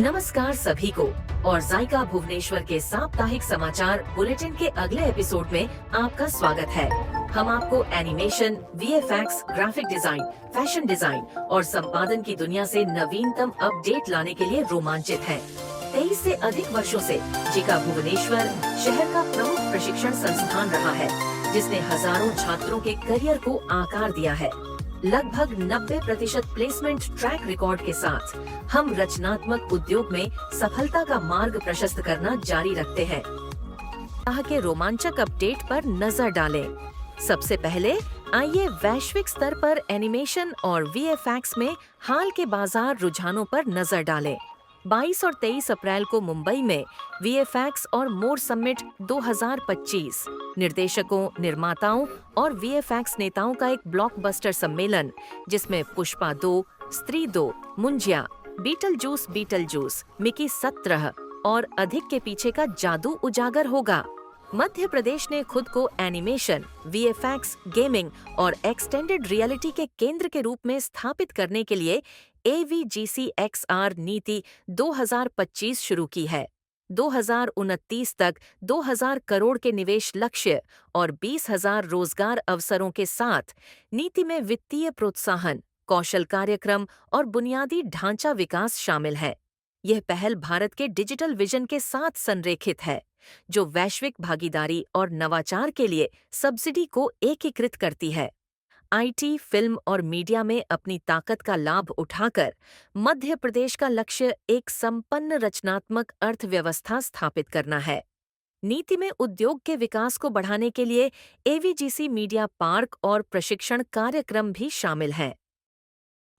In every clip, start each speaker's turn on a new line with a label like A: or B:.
A: नमस्कार सभी को और जायका भुवनेश्वर के साप्ताहिक समाचार बुलेटिन के अगले एपिसोड में आपका स्वागत है। हम आपको animation, VFX, graphic design, fashion design और संपादन की दुनिया से नवीनतम अपडेट लाने के लिए रोमांचित हैं। 23 से अधिक वर्षों से जायका भुवनेश्वर शहर का प्रमुख प्रशिक्षण संस्थान रहा है, जिसने हजारों छात्रों के करियर को आकार दिया है। लगभग 90% प्लेसमेंट ट्रैक रिकॉर्ड के साथ हम रचनात्मक उद्योग में सफलता का मार्ग प्रशस्त करना जारी रखते हैं। यहाँ के रोमांचक अपडेट पर नजर डालें। सबसे पहले आइए वैश्विक स्तर पर एनिमेशन और वीएफएक्स में हाल के बाजार रुझानों पर नजर डालें। 22 और 23 अप्रैल को मुंबई में वीएफएक्स और मोर समिट 2025 निर्देशकों, निर्माताओं और वीएफएक्स नेताओं का एक ब्लॉकबस्टर सम्मेलन, जिसमें पुष्पा 2, स्त्री 2, मुंजिया, बीटल जूस, मिकी 17 और अधिक के पीछे का जादू उजागर होगा। मध्य प्रदेश ने खुद को एनिमेशन, वीएफएक्स, गेमिंग और एक्सटेंडेड रियलिटी के केंद्र के रूप में स्थापित करने के लिए AVGC-XR नीति 2025 शुरू की है। 2029 तक 2000 करोड़ के निवेश लक्ष्य और 20,000 रोजगार अवसरों के साथ नीति में वित्तीय प्रोत्साहन, कौशल कार्यक्रम और बुनियादी ढांचा विकास शामिल है। यह पहल भारत के डिजिटल विजन के साथ संरेखित है, जो वैश्विक भागीदारी और नवाचार के लिए सब्सिडी को एकीकृत करती है। आईटी, फिल्म और मीडिया में अपनी ताकत का लाभ उठाकर मध्य प्रदेश का लक्ष्य एक संपन्न रचनात्मक अर्थव्यवस्था स्थापित करना है। नीति में उद्योग के विकास को बढ़ाने के लिए AVGC मीडिया पार्क और प्रशिक्षण कार्यक्रम भी शामिल हैं।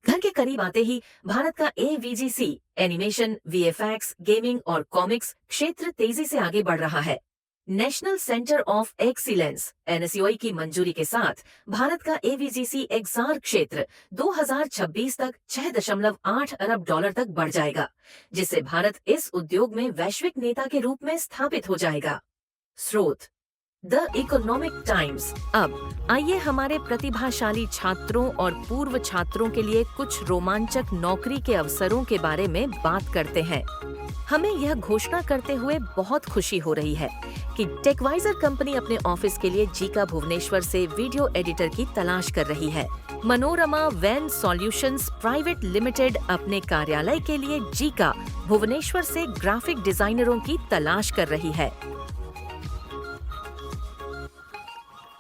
A: घर के करीब आते ही भारत का AVGC एनिमेशन, VFX, गेमिंग और कॉमिक्स क्षेत्र तेजी से आगे बढ़ रहा है। National centre of excellence NSEOI की मंजूरी के साथ भारत का AVGC XR क्षेत्र 2026 तक $6.8 अरब तक बढ़ जाएगा, जिससे भारत इस उद्योग में वैश्विक नेता के रूप में स्थापित हो जाएगा। स्रोत द इकोनॉमिक टाइम्स। अब आइए हमारे प्रतिभाशाली छात्रों और पूर्व छात्रों के लिए कुछ रोमांचक नौकरी के अवसरों के बारे में बात करते हैं। हमें यह घोषणा करते हुए बहुत खुशी हो रही है कि टेकवाइजर कंपनी अपने ऑफिस के लिए जायका भुवनेश्वर से वीडियो एडिटर की तलाश कर रही है। Manorama one solutions private limited अपने कार्यालय के लिए जायका भुवनेश्वर से ग्राफिक डिजाइनरों की तलाश कर रही है।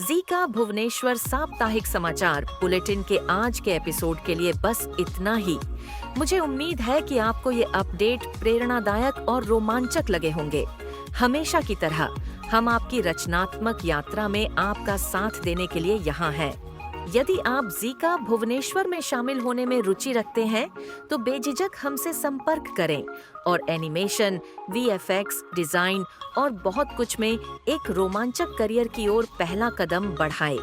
A: जायका भुवनेश्वर साप्ताहिक समाचार बुलेटिन के आज के एपिसोड के लिए बस इतना ही। मुझे उम्मीद है कि आपको ये अपडेट प्रेरणादायक और रोमांचक लगे होंगे। हमेशा की तरह हम आपकी रचनात्मक यात्रा में आपका साथ देने के लिए यहाँ हैं। यदि आप जायका भुवनेश्वर में शामिल होने में रुचि रखते हैं, तो बेझिझक हमसे संपर्क करें और एनिमेशन, VFX, डिजाइन और बहुत कुछ में एक रोमांचक करियर की ओर पहला कदम बढ़ाएं।